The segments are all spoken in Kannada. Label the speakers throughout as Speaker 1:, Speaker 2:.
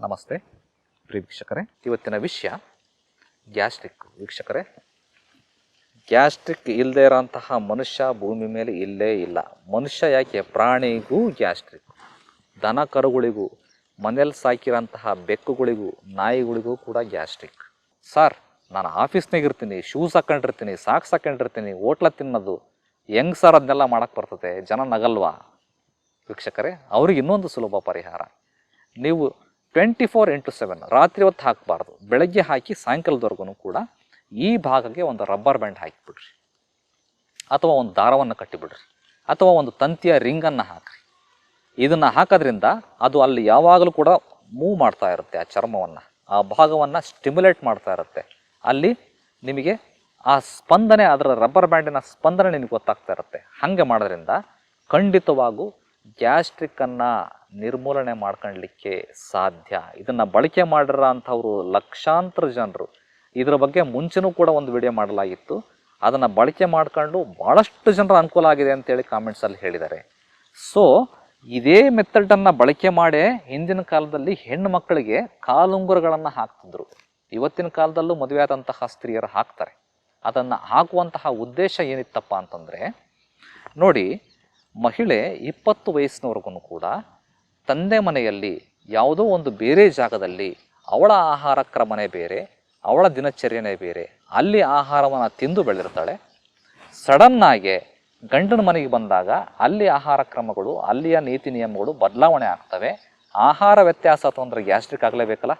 Speaker 1: ನಮಸ್ತೆ ಪ್ರಿಯ ವೀಕ್ಷಕರೇ, ಇವತ್ತಿನ ವಿಷಯ ಗ್ಯಾಸ್ಟ್ರಿಕ್. ವೀಕ್ಷಕರೇ, ಗ್ಯಾಸ್ಟ್ರಿಕ್ ಇಲ್ಲದೆ ಇರೋಂತಹ ಮನುಷ್ಯ ಭೂಮಿ ಮೇಲೆ ಇಲ್ಲೇ ಇಲ್ಲ. ಮನುಷ್ಯ ಯಾಕೆ, ಪ್ರಾಣಿಗೂ ಗ್ಯಾಸ್ಟ್ರಿಕ್, ದನ ಕರುಗಳಿಗೂ, ಮನೇಲಿ ಸಾಕಿರೋಂತಹ ಬೆಕ್ಕುಗಳಿಗೂ ನಾಯಿಗಳಿಗೂ ಕೂಡ ಗ್ಯಾಸ್ಟ್ರಿಕ್. ಸರ್, ನಾನು ಆಫೀಸ್ನಾಗ ಇರ್ತೀನಿ, ಶೂಸ್ ಹಾಕೊಂಡಿರ್ತೀನಿ, ಸಾಕ್ಸ್ ಹಾಕೊಂಡಿರ್ತೀನಿ, ಹೋಟ್ಲ ತಿನ್ನೋದು ಹೆಂಗೆ ಸರ್ ಅದನ್ನೆಲ್ಲ ಮಾಡೋಕ್ಕೆ ಬರ್ತದೆ? ಜನ ನಗಲ್ವಾ? ವೀಕ್ಷಕರೇ, ಅವ್ರಿಗೆ ಇನ್ನೊಂದು ಸುಲಭ ಪರಿಹಾರ. ನೀವು 24x7 ರಾತ್ರಿ ಹೊತ್ತು ಹಾಕಬಾರ್ದು, ಬೆಳಗ್ಗೆ ಹಾಕಿ ಸಾಯಂಕಾಲದವರೆಗೂ ಕೂಡ ಈ ಭಾಗಕ್ಕೆ ಒಂದು ರಬ್ಬರ್ ಬ್ಯಾಂಡ್ ಹಾಕಿಬಿಡ್ರಿ, ಅಥವಾ ಒಂದು ದಾರವನ್ನು ಕಟ್ಟಿಬಿಡ್ರಿ, ಅಥವಾ ಒಂದು ತಂತಿಯ ರಿಂಗನ್ನು ಹಾಕ್ರಿ. ಇದನ್ನು ಹಾಕೋದ್ರಿಂದ ಅದು ಅಲ್ಲಿ ಯಾವಾಗಲೂ ಕೂಡ ಮೂವ್ ಮಾಡ್ತಾ ಇರುತ್ತೆ. ಆ ಚರ್ಮವನ್ನು, ಆ ಭಾಗವನ್ನು ಸ್ಟಿಮ್ಯುಲೇಟ್ ಮಾಡ್ತಾ ಇರುತ್ತೆ. ಅಲ್ಲಿ ನಿಮಗೆ ಆ ಸ್ಪಂದನೆ, ಅದರ ರಬ್ಬರ್ ಬ್ಯಾಂಡಿನ ಸ್ಪಂದನೆ ನಿಮಗೆ ಗೊತ್ತಾಗ್ತಾ ಇರುತ್ತೆ. ಹಾಗೆ ಮಾಡೋದ್ರಿಂದ ಖಂಡಿತವಾಗೂ ಗ್ಯಾಸ್ಟ್ರಿಕ್ಕನ್ನು ನಿರ್ಮೂಲನೆ ಮಾಡ್ಕೊಳ್ಳಲಿಕ್ಕೆ ಸಾಧ್ಯ. ಇದನ್ನು ಬಳಕೆ ಮಾಡಿರೋ ಅಂಥವ್ರು ಲಕ್ಷಾಂತರ ಜನರು. ಇದರ ಬಗ್ಗೆ ಮುಂಚೆನೂ ಕೂಡ ಒಂದು ವಿಡಿಯೋ ಮಾಡಲಾಗಿತ್ತು. ಅದನ್ನು ಬಳಕೆ ಮಾಡ್ಕೊಂಡು ಭಾಳಷ್ಟು ಜನರ ಅನುಕೂಲ ಆಗಿದೆ ಅಂತೇಳಿ ಕಾಮೆಂಟ್ಸಲ್ಲಿ ಹೇಳಿದ್ದಾರೆ. ಸೊ ಇದೇ ಮೆಥಡನ್ನು ಬಳಕೆ ಮಾಡೇ ಹಿಂದಿನ ಕಾಲದಲ್ಲಿ ಹೆಣ್ಣು ಮಕ್ಕಳಿಗೆ ಕಾಲುಂಗುರಗಳನ್ನು ಹಾಕ್ತಿದ್ರು. ಇವತ್ತಿನ ಕಾಲದಲ್ಲೂ ಮದುವೆ ಆದಂತಹ ಸ್ತ್ರೀಯರು ಹಾಕ್ತಾರೆ. ಅದನ್ನು ಹಾಕುವಂತಹ ಉದ್ದೇಶ ಏನಿತ್ತಪ್ಪ ಅಂತಂದರೆ, ನೋಡಿ, ಮಹಿಳೆ 20 ವಯಸ್ಸಿನವರೆಗೂ ಕೂಡ ತಂದೆ ಮನೆಯಲ್ಲಿ ಯಾವುದೋ ಒಂದು ಬೇರೆ ಜಾಗದಲ್ಲಿ ಅವಳ ಆಹಾರ ಕ್ರಮನೇ ಬೇರೆ, ಅವಳ ದಿನಚರ್ಯನೇ ಬೇರೆ, ಅಲ್ಲಿ ಆಹಾರವನ್ನು ತಿಂದು ಬೆಳೆದಿರ್ತಾಳೆ. ಸಡನ್ನಾಗಿ ಗಂಡನ ಮನೆಗೆ ಬಂದಾಗ ಅಲ್ಲಿ ಆಹಾರ ಕ್ರಮಗಳು, ಅಲ್ಲಿಯ ನೀತಿ ನಿಯಮಗಳು ಬದಲಾವಣೆ ಆಗ್ತವೆ. ಆಹಾರ ವ್ಯತ್ಯಾಸ ಅಂತಂದ್ರೆ ಗ್ಯಾಸ್ಟ್ರಿಕ್ ಆಗಲೇಬೇಕಲ್ಲ,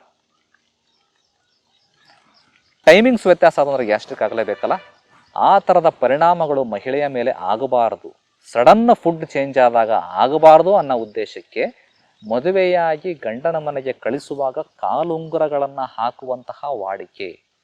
Speaker 1: ಟೈಮಿಂಗ್ಸ್ ವ್ಯತ್ಯಾಸ ಅಂತಂದ್ರೆ ಗ್ಯಾಸ್ಟ್ರಿಕ್ ಆಗಲೇಬೇಕಲ್ಲ. ಆ ಥರದ ಪರಿಣಾಮಗಳು ಮಹಿಳೆಯ ಮೇಲೆ ಆಗಬಾರದು, ಸಡನ್ನ ಫುಡ್ ಚೇಂಜ್ ಆದಾಗ ಆಗಬಾರ್ದು ಅನ್ನೋ ಉದ್ದೇಶಕ್ಕೆ ಮದುವೆಯಾಗಿ ಗಂಡನ ಮನೆಗೆ ಕಳಿಸುವಾಗ ಕಾಲುಂಗುರಗಳನ್ನು ಹಾಕುವಂತಹ ವಾಡಿಕೆ